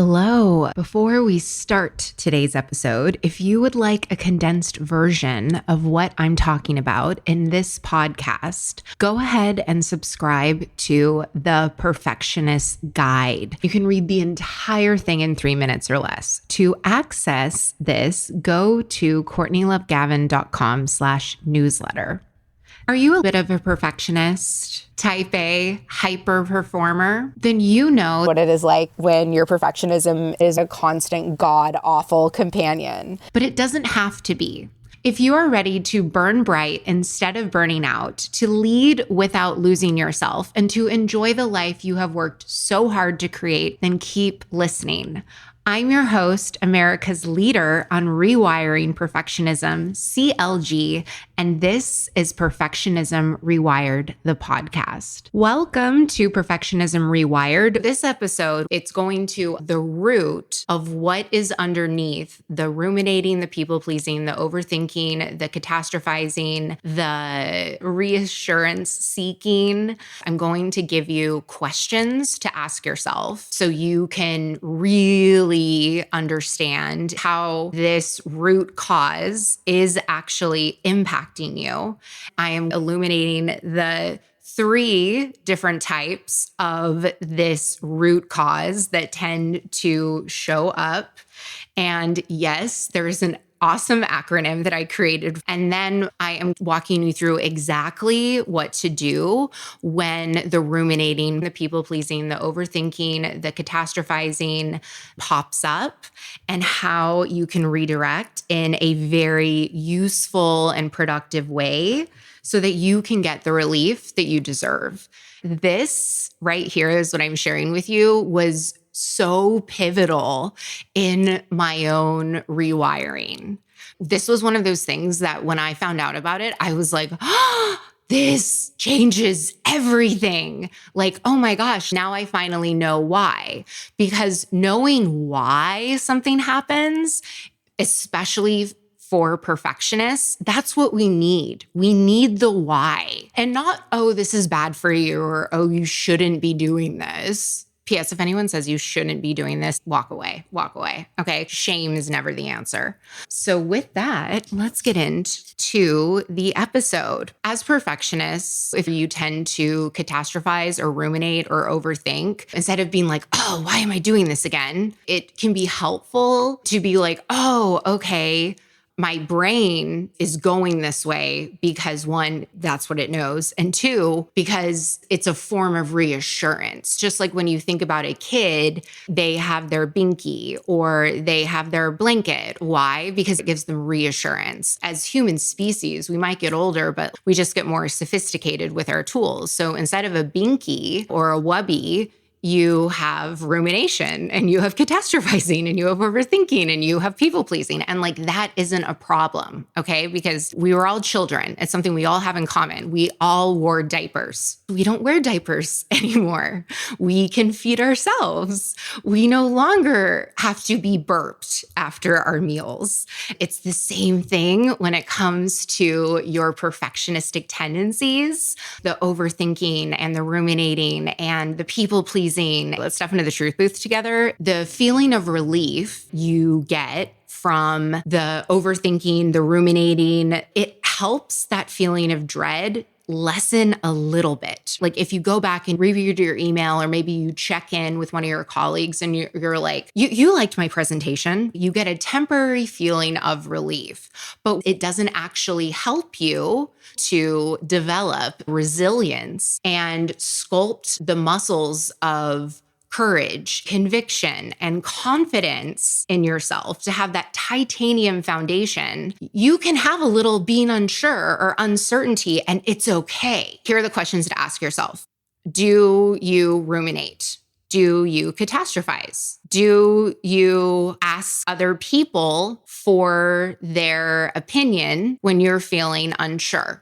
Hello. Before we start today's episode, if you would like a condensed version of what I'm talking about in this podcast, go ahead and subscribe to the Perfectionist Guide. You can read the entire thing in 3 minutes or less. To access this, go to CourtneyLoveGavin.com/newsletter. Are you a bit of a perfectionist? Type A, hyper performer? Then you know what it is like when your perfectionism is a constant god-awful companion. But it doesn't have to be. If you are ready to burn bright instead of burning out, to lead without losing yourself, and to enjoy the life you have worked so hard to create, then keep listening. I'm your host, America's leader on rewiring perfectionism, CLG, and this is Perfectionism Rewired, the podcast. Welcome to Perfectionism Rewired. This episode, it's going to the root of what is underneath the ruminating, the people-pleasing, the overthinking, the catastrophizing, the reassurance seeking. I'm going to give you questions to ask yourself so you can really understand how this root cause is actually impacting you. I am illuminating the 3 different types of this root cause that tend to show up. And yes, there's an awesome acronym that I created. And then I am walking you through exactly what to do when the ruminating, the people-pleasing, the overthinking, the catastrophizing pops up, and how you can redirect in a very useful and productive way so that you can get the relief that you deserve. This right here is what I'm sharing with you was so pivotal in my own rewiring. This was one of those things that when I found out about it, I was like, oh, this changes everything. Like, oh my gosh, now I finally know why. Because knowing why something happens, especially for perfectionists, that's what we need. We need the why. And not, oh, this is bad for you, or oh, you shouldn't be doing this. P.S. If anyone says you shouldn't be doing this, walk away, okay? Shame is never the answer. So with that, let's get into the episode. As perfectionists, if you tend to catastrophize or ruminate or overthink, instead of being like, oh, why am I doing this again? It can be helpful to be like, oh, okay, my brain is going this way because 1, that's what it knows. And 2, because it's a form of reassurance. Just like when you think about a kid, they have their binky or they have their blanket. Why? Because it gives them reassurance. As human species, we might get older, but we just get more sophisticated with our tools. So instead of a binky or a wubby, you have rumination and you have catastrophizing and you have overthinking and you have people pleasing. And like that isn't a problem, okay? Because we were all children. It's something we all have in common. We all wore diapers. We don't wear diapers anymore. We can feed ourselves. We no longer have to be burped after our meals. It's the same thing when it comes to your perfectionistic tendencies, the overthinking and the ruminating and the people pleasing. Let's step into the truth booth together. The feeling of relief you get from the overthinking, the ruminating, it helps that feeling of dread lessen a little bit. Like if you go back and reviewed your email, or maybe you check in with one of your colleagues and you're like, you liked my presentation, you get a temporary feeling of relief, but it doesn't actually help you to develop resilience and sculpt the muscles of courage, conviction, and confidence in yourself to have that titanium foundation. You can have a little being unsure or uncertainty, and it's okay. Here are the questions to ask yourself. Do you ruminate? Do you catastrophize? Do you ask other people for their opinion when you're feeling unsure?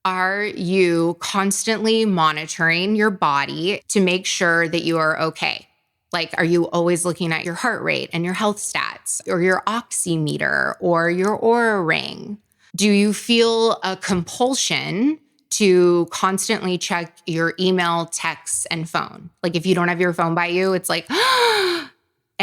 Are you constantly monitoring your body to make sure that you are okay? Like, are you always looking at your heart rate and your health stats, or your oximeter, or your Oura ring? Do you feel a compulsion to constantly check your email, texts, and phone? Like if you don't have your phone by you, it's like,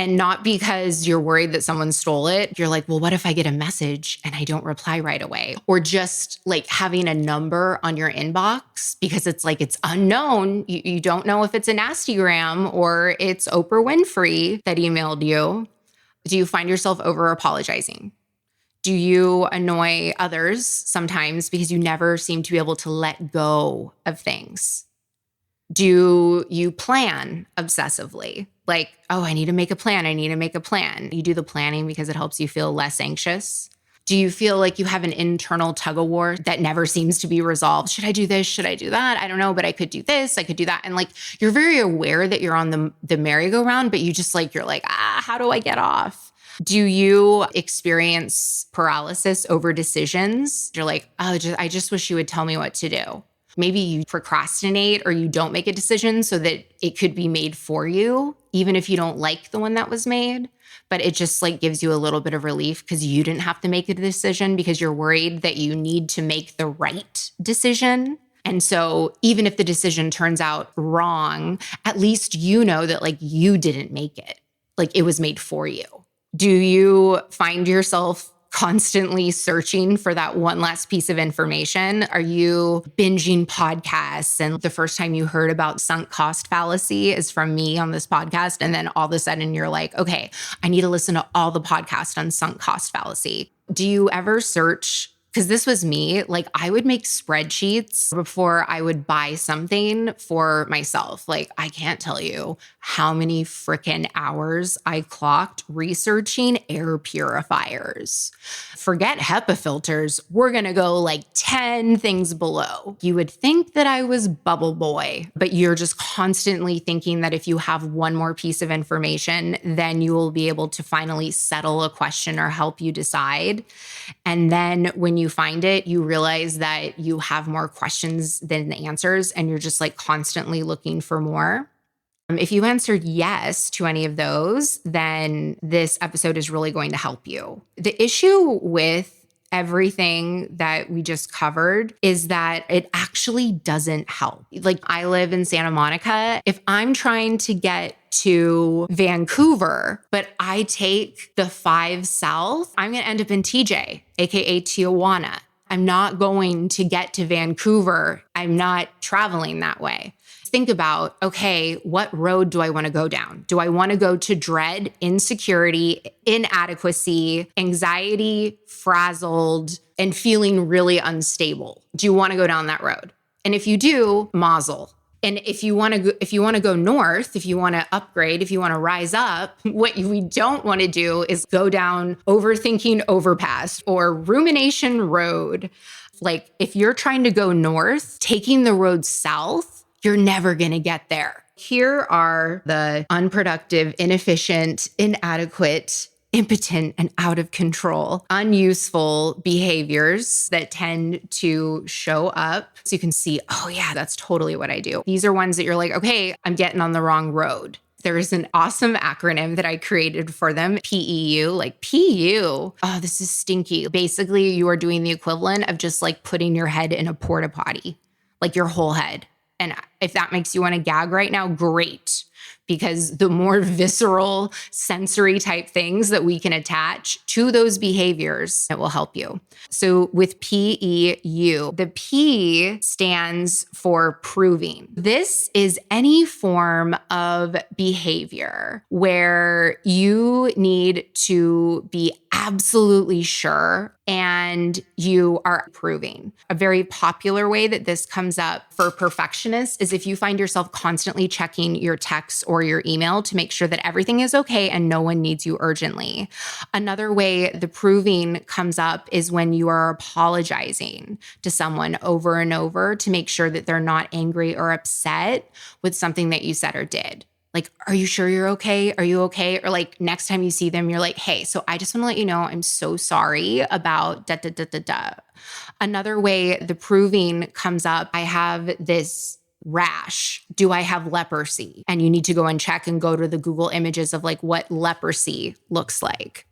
And not because you're worried that someone stole it. You're like, well, what if I get a message and I don't reply right away? Or just like having a number on your inbox because it's like, it's unknown. You don't know if it's a nastygram or it's Oprah Winfrey that emailed you. Do you find yourself over apologizing? Do you annoy others sometimes because you never seem to be able to let go of things? Do you plan obsessively? Like, oh, I need to make a plan. I need to make a plan. You do the planning because it helps you feel less anxious. Do you feel like you have an internal tug of war that never seems to be resolved? Should I do this? Should I do that? I don't know, but I could do this. I could do that. And like, you're very aware that you're on the merry-go-round, but you're like, how do I get off? Do you experience paralysis over decisions? You're like, oh, I just wish you would tell me what to do. Maybe you procrastinate or you don't make a decision so that it could be made for you, even if you don't like the one that was made. But it just like gives you a little bit of relief because you didn't have to make a decision because you're worried that you need to make the right decision. And so even if the decision turns out wrong, at least you know that like you didn't make it, like it was made for you. Do you find yourself constantly searching for that one last piece of information? Are you binging podcasts? And the first time you heard about sunk cost fallacy is from me on this podcast. And then all of a sudden you're like, okay, I need to listen to all the podcasts on sunk cost fallacy. Do you ever search? Because this was me, like I would make spreadsheets before I would buy something for myself. Like I can't tell you how many freaking hours I clocked researching air purifiers. Forget HEPA filters. We're going to go like 10 things below. You would think that I was bubble boy, but you're just constantly thinking that if you have one more piece of information, then you will be able to finally settle a question or help you decide. And then when you find it, you realize that you have more questions than the answers, and you're just like constantly looking for more. If you answered yes to any of those, then this episode is really going to help you. The issue with everything that we just covered is that it actually doesn't help. Like I live in Santa Monica. If I'm trying to get to Vancouver, but I take the 5 south, I'm going to end up in TJ, aka Tijuana. I'm not going to get to Vancouver. I'm not traveling that way. Think about, okay, what road do I want to go down? Do I want to go to dread, insecurity, inadequacy, anxiety, frazzled, and feeling really unstable? Do you want to go down that road? And if you do, mazel. And if you want to go north, if you want to upgrade, if you want to rise up, what we don't want to do is go down overthinking overpass or rumination road. Like if you're trying to go north, taking the road south, you're never going to get there. Here are the unproductive, inefficient, inadequate, impotent, and out of control, unuseful behaviors that tend to show up. So you can see, oh yeah, that's totally what I do. These are ones that you're like, okay, I'm getting on the wrong road. There is an awesome acronym that I created for them, PEU, like PU. Oh, this is stinky. Basically, you are doing the equivalent of just like putting your head in a porta potty, like your whole head. And if that makes you want to gag right now, great. Because the more visceral, sensory type things that we can attach to those behaviors, it will help you. So with PEU, the P stands for proving. This is any form of behavior where you need to be absolutely sure and you are proving. A very popular way that this comes up for perfectionists is if you find yourself constantly checking your texts or your email to make sure that everything is okay and no one needs you urgently. Another way the proving comes up is when you are apologizing to someone over and over to make sure that they're not angry or upset with something that you said or did. Like, are you sure you're okay? Are you okay? Or like next time you see them, you're like, hey, so I just want to let you know I'm so sorry about da da da da da. Another way the proving comes up, I have this rash. Do I have leprosy? And you need to go and check and go to the Google images of like what leprosy looks like.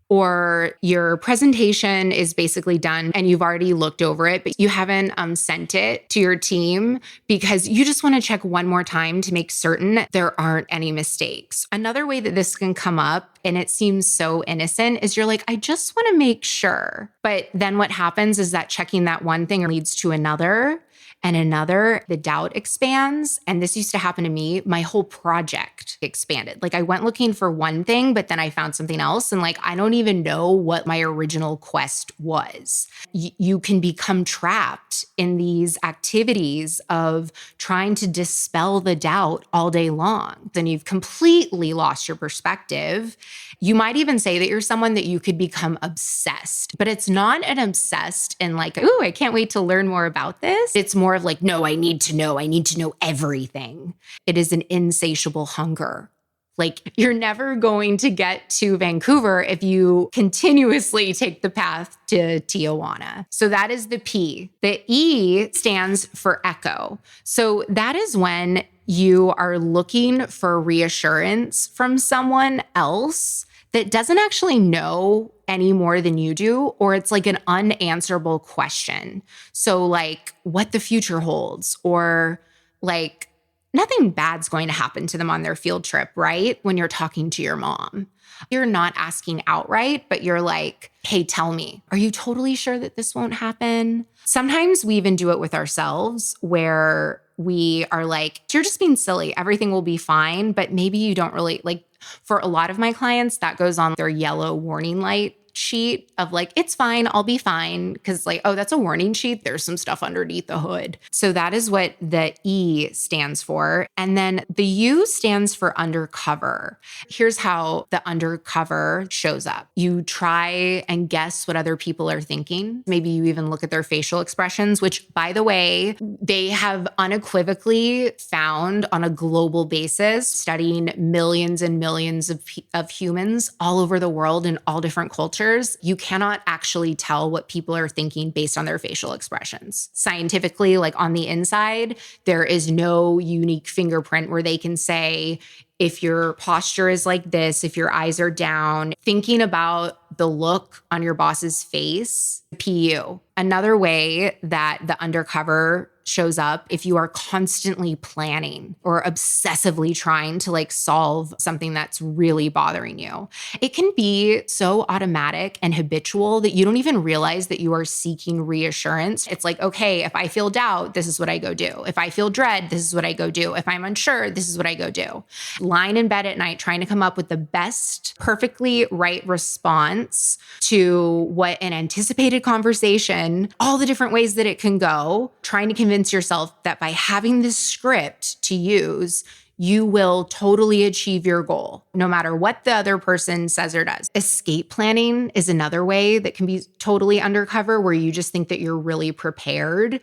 or your presentation is basically done and you've already looked over it, but you haven't sent it to your team because you just want to check one more time to make certain there aren't any mistakes. Another way that this can come up, and it seems so innocent, is you're like, I just want to make sure. But then what happens is that checking that one thing leads to another and another. The doubt expands. And this used to happen to me. My whole project expanded. Like I went looking for one thing, but then I found something else. And like, I don't even know what my original quest was. You can become trapped in these activities of trying to dispel the doubt all day long. Then you've completely lost your perspective. You might even say that you're someone that you could become obsessed, but it's not an obsessed and like, ooh, I can't wait to learn more about this. It's more of like, no, I need to know everything. It is an insatiable hunger. Like you're never going to get to Vancouver if you continuously take the path to Tijuana. So that is the P. The E stands for echo. So that is when you are looking for reassurance from someone else that doesn't actually know any more than you do, or it's like an unanswerable question. So like what the future holds, or like nothing bad's going to happen to them on their field trip, right? When you're talking to your mom, you're not asking outright, but you're like, hey, tell me, are you totally sure that this won't happen? Sometimes we even do it with ourselves where we are like, you're just being silly. Everything will be fine. But maybe you don't really like, for a lot of my clients, that goes on their yellow warning light sheet of like, it's fine, I'll be fine. Cause like, oh, that's a warning sheet. There's some stuff underneath the hood. So that is what the E stands for. And then the U stands for undercover. Here's how the undercover shows up. You try and guess what other people are thinking. Maybe you even look at their facial expressions, which by the way, they have unequivocally found on a global basis, studying millions and millions of humans all over the world in all different cultures. You cannot actually tell what people are thinking based on their facial expressions. Scientifically, like on the inside, there is no unique fingerprint where they can say, if your posture is like this, if your eyes are down, thinking about the look on your boss's face, PU. Another way that the undercover shows up, if you are constantly planning or obsessively trying to like solve something that's really bothering you. It can be so automatic and habitual that you don't even realize that you are seeking reassurance. It's like, okay, if I feel doubt, this is what I go do. If I feel dread, this is what I go do. If I'm unsure, this is what I go do. Lying in bed at night, trying to come up with the best, perfectly right response to what an anticipated conversation, all the different ways that it can go, trying to convince yourself that by having this script to use, you will totally achieve your goal, no matter what the other person says or does. Escape planning is another way that can be totally undercover, where you just think that you're really prepared.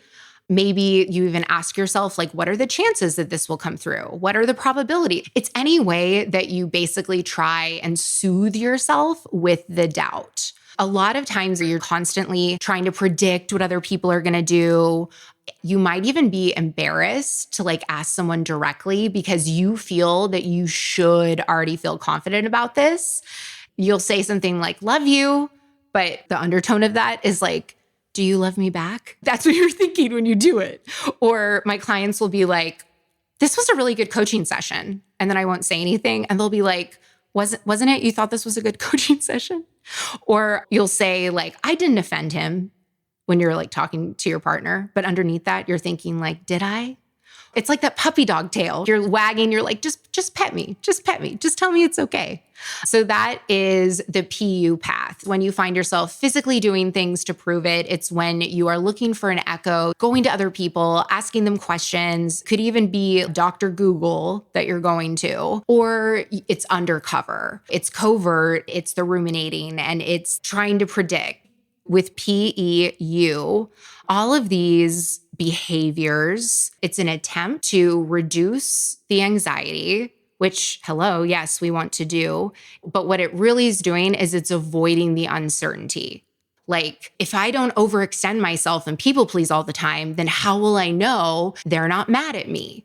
Maybe you even ask yourself, like, what are the chances that this will come through? What are the probability? It's any way that you basically try and soothe yourself with the doubt. A lot of times you're constantly trying to predict what other people are going to do. You might even be embarrassed to like ask someone directly because you feel that you should already feel confident about this. You'll say something like, love you, but the undertone of that is like, do you love me back? That's what you're thinking when you do it. Or my clients will be like, this was a really good coaching session. And then I won't say anything. And they'll be like, wasn't it? You thought this was a good coaching session? Or you'll say like, I didn't offend him, when you're like talking to your partner, but underneath that, you're thinking like, did I? It's like that puppy dog tail. You're wagging, you're like, just pet me, just tell me it's okay. So that is the PU path. When you find yourself physically doing things to prove it, it's when you are looking for an echo, going to other people, asking them questions, could even be Dr. Google that you're going to, or it's undercover, it's covert, it's the ruminating, and it's trying to predict. With PEU, all of these behaviors, it's an attempt to reduce the anxiety, which, hello, yes, we want to do. But what it really is doing is it's avoiding the uncertainty. Like, if I don't overextend myself and people please all the time, then how will I know they're not mad at me?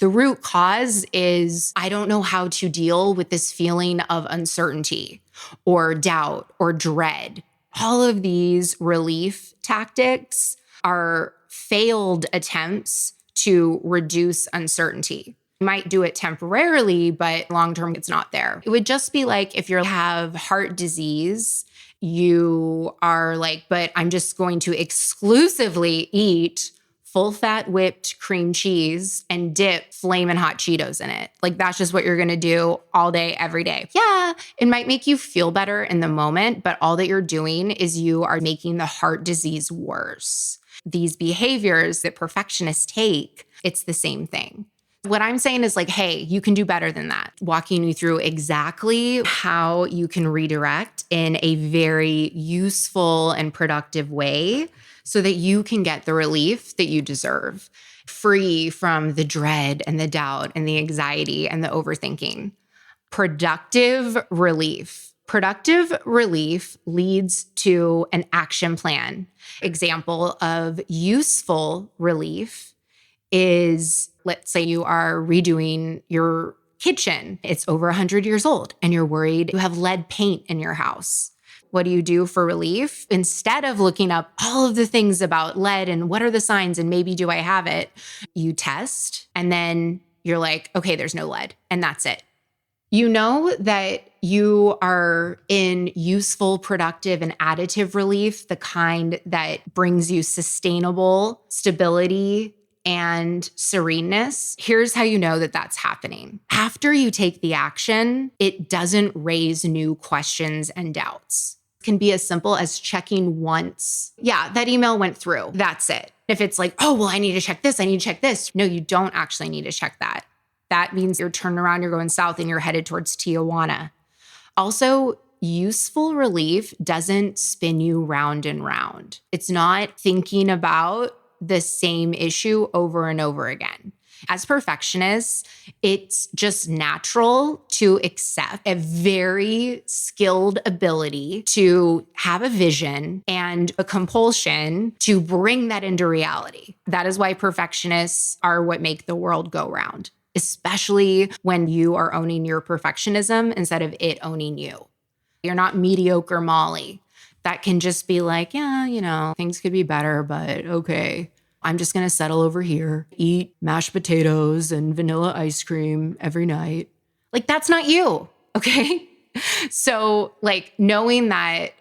The root cause is, I don't know how to deal with this feeling of uncertainty or doubt or dread. All of these relief tactics are failed attempts to reduce uncertainty. You might do it temporarily, but long-term, it's not there. It would just be like if you have heart disease, you are like, but I'm just going to exclusively eat full-fat whipped cream cheese and dip flamin' hot Cheetos in it. Like, that's just what you're going to do all day, every day. Yeah, it might make you feel better in the moment, but all that you're doing is you are making the heart disease worse. These behaviors that perfectionists take, it's the same thing. What I'm saying is like, hey, you can do better than that. Walking you through exactly how you can redirect in a very useful and productive way so that you can get the relief that you deserve, free from the dread and the doubt and the anxiety and the overthinking. Productive relief. Productive relief leads to an action plan. Example of useful relief is, let's say you are redoing your kitchen. It's over 100 years old and you're worried you have lead paint in your house. What do you do for relief? Instead of looking up all of the things about lead and what are the signs and maybe do I have it, you test and then you're like, okay, there's no lead, and that's it. You know that you are in useful, productive, and additive relief, the kind that brings you sustainable stability and sereneness. Here's how you know that that's happening. After you take the action, it doesn't raise new questions and doubts. It can be as simple as checking once. Yeah, that email went through. That's it. If it's like, oh, well, I need to check this. I need to check this. No, you don't actually need to check that. That means you're turning around, you're going south, and you're headed towards Tijuana. Also, useful relief doesn't spin you round and round. It's not thinking about the same issue over and over again. As perfectionists, it's just natural to accept a very skilled ability to have a vision and a compulsion to bring that into reality. That is why perfectionists are what make the world go round, especially when you are owning your perfectionism instead of it owning you. You're not mediocre Molly that can just be like, yeah, things could be better, but okay. I'm just going to settle over here, eat mashed potatoes and vanilla ice cream every night. Like, that's not you, okay? So, like, knowing that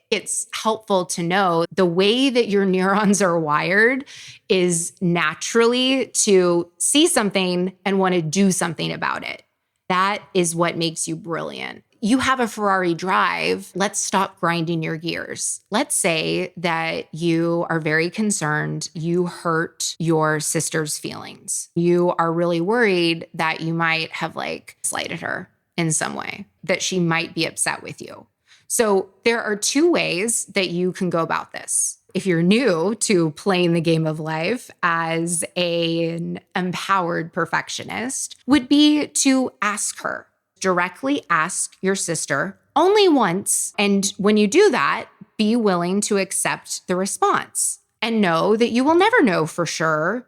it's helpful to know the way that your neurons are wired is naturally to see something and want to do something about it. That is what makes you brilliant. You have a Ferrari drive. Let's stop grinding your gears. Let's say that you are very concerned. You hurt your sister's feelings. You are really worried that you might have slighted her in some way, that she might be upset with you. So there are two ways that you can go about this. If you're new to playing the game of life as an empowered perfectionist, would be to ask her. Directly ask your sister only once. And when you do that, be willing to accept the response and know that you will never know for sure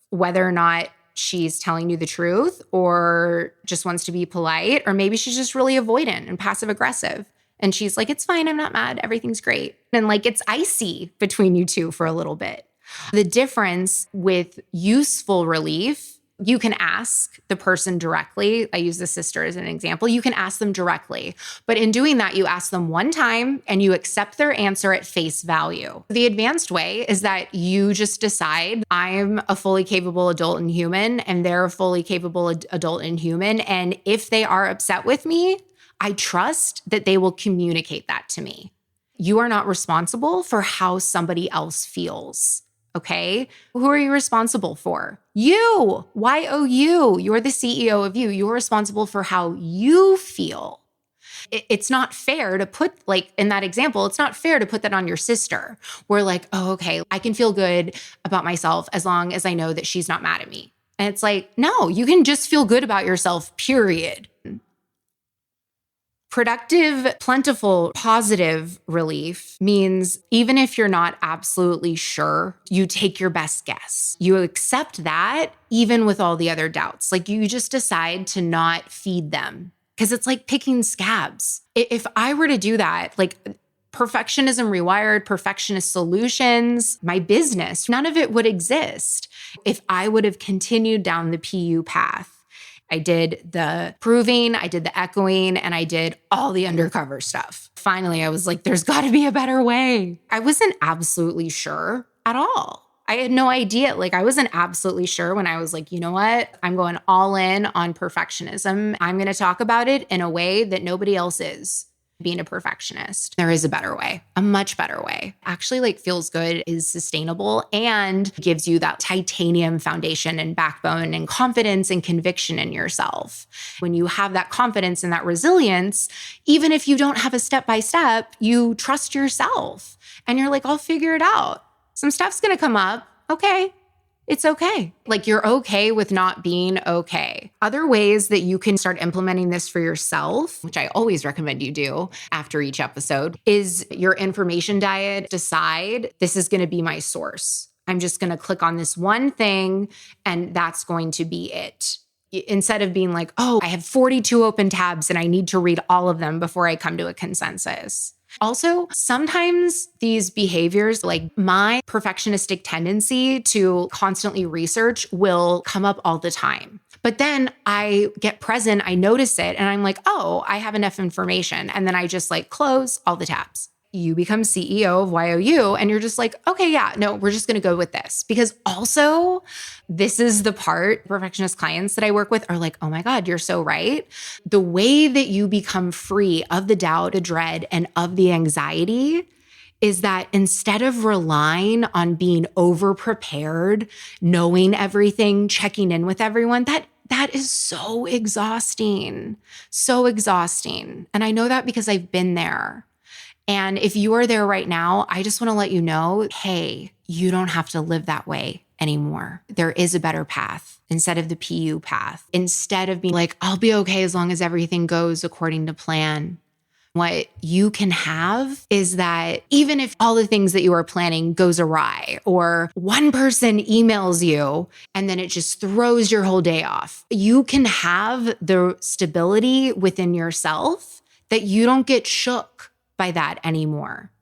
whether or not she's telling you the truth or just wants to be polite, or maybe she's just really avoidant and passive aggressive. And she's like, it's fine, I'm not mad, everything's great. And it's icy between you two for a little bit. The difference with useful relief, you can ask the person directly. I use the sister as an example. You can ask them directly. But in doing that, you ask them one time and you accept their answer at face value. The advanced way is that you just decide, I'm a fully capable adult and human, and they're a fully capable adult and human. And if they are upset with me, I trust that they will communicate that to me. You are not responsible for how somebody else feels. Okay? Who are you responsible for? You. Y-O-U. You're the CEO of you. You're responsible for how you feel. It's not fair to put, in that example, it's not fair to put that on your sister. We're like, oh, okay, I can feel good about myself as long as I know that she's not mad at me. And it's like, no, you can just feel good about yourself, period. Productive, plentiful, positive relief means even if you're not absolutely sure, you take your best guess. You accept that even with all the other doubts. Like you just decide to not feed them because it's like picking scabs. If I were to do that, like Perfectionism Rewired, Perfectionist Solutions, my business, none of it would exist if I would have continued down the PU path. I did the proving, I did the echoing, and I did all the undercover stuff. Finally, I was like, there's got to be a better way. I wasn't absolutely sure at all. I had no idea. Like, I wasn't absolutely sure when I was like, you know what? I'm going all in on perfectionism. I'm going to talk about it in a way that nobody else is. Being a perfectionist. There is a better way, a much better way. Actually, like feels good, is sustainable, and gives you that titanium foundation and backbone and confidence and conviction in yourself. When you have that confidence and that resilience, even if you don't have a step-by-step, you trust yourself and you're like, I'll figure it out. Some stuff's going to come up. Okay. It's okay. Like you're okay with not being okay. Other ways that you can start implementing this for yourself, which I always recommend you do after each episode, is your information diet. Decide this is going to be my source. I'm just going to click on this one thing and that's going to be it. Instead of being like, oh, I have 42 open tabs and I need to read all of them before I come to a consensus. Also, sometimes these behaviors, like my perfectionistic tendency to constantly research, will come up all the time. But then I get present, I notice it, and I'm like, oh, I have enough information. And then I just like close all the tabs. You become CEO of YOU and you're just like, okay, yeah, no, we're just going to go with this. Because also, this is the part perfectionist clients that I work with are like, oh my God, you're so right. The way that you become free of the doubt, the dread, and of the anxiety is that instead of relying on being over-prepared, knowing everything, checking in with everyone, that is so exhausting, so exhausting. And I know that because I've been there. And if you are there right now, I just want to let you know, hey, you don't have to live that way anymore. There is a better path instead of the PU path. Instead of being like, I'll be okay as long as everything goes according to plan. What you can have is that even if all the things that you are planning goes awry, or one person emails you and then it just throws your whole day off, you can have the stability within yourself that you don't get shook by that anymore.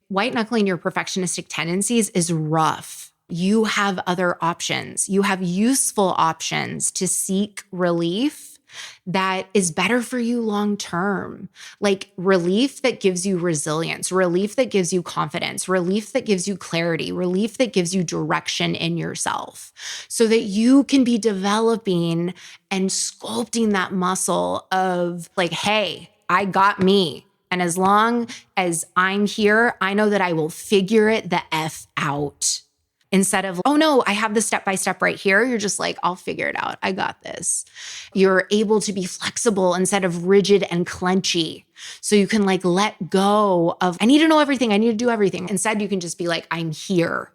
White knuckling your perfectionistic tendencies is rough. You have other options. You have useful options to seek relief that is better for you long term. Like relief that gives you resilience, relief that gives you confidence, relief that gives you clarity, relief that gives you direction in yourself so that you can be developing and sculpting that muscle of like, hey, I got me. And as long as I'm here, I know that I will figure it the F out. Instead of, oh no, I have the step-by-step right here. You're just like, I'll figure it out. I got this. You're able to be flexible instead of rigid and clenchy. So you can like let go of, I need to know everything. I need to do everything. Instead, you can just be like, I'm here.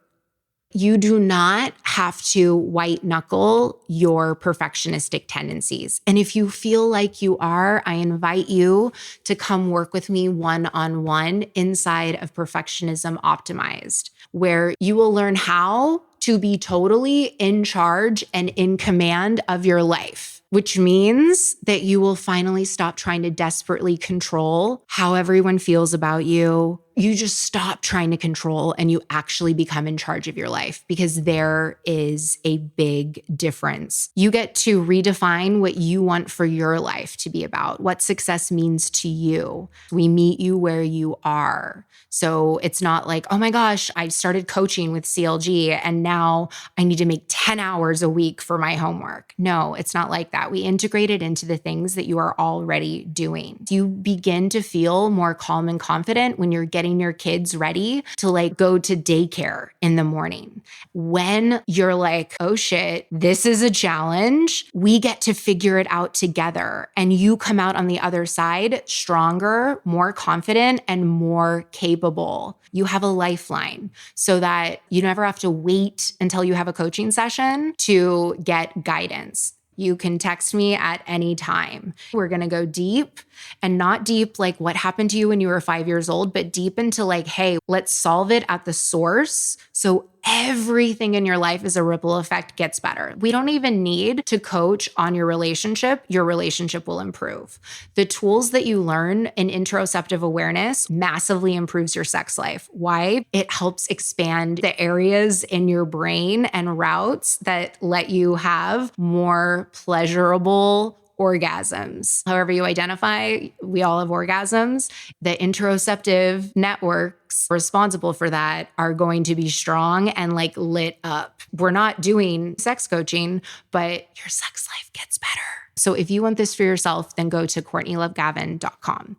You do not have to white knuckle your perfectionistic tendencies. And if you feel like you are, I invite you to come work with me one-on-one inside of Perfectionism Optimized, where you will learn how to be totally in charge and in command of your life, which means that you will finally stop trying to desperately control how everyone feels about you. You just stop trying to control and you actually become in charge of your life, because there is a big difference. You get to redefine what you want for your life to be about, what success means to you. We meet you where you are. So it's not like, oh my gosh, I started coaching with CLG and now I need to make 10 hours a week for my homework. No, it's not like that. We integrate it into the things that you are already doing. You begin to feel more calm and confident when you're getting your kids ready to like go to daycare in the morning. When you're like, oh shit, this is a challenge, we get to figure it out together. And you come out on the other side stronger, more confident, and more capable. You have a lifeline so that you never have to wait until you have a coaching session to get guidance. You can text me at any time. We're going to go deep, and not deep like what happened to you when you were 5 years old, but deep into like, hey, let's solve it at the source. So everything in your life is a ripple effect gets better. We don't even need to coach on your relationship. Your relationship will improve. The tools that you learn in interoceptive awareness massively improves your sex life. Why? It helps expand the areas in your brain and routes that let you have more pleasurable orgasms. However you identify, we all have orgasms. The interoceptive networks responsible for that are going to be strong and like lit up. We're not doing sex coaching, but your sex life gets better. So if you want this for yourself, then go to CourtneyLoveGavin.com.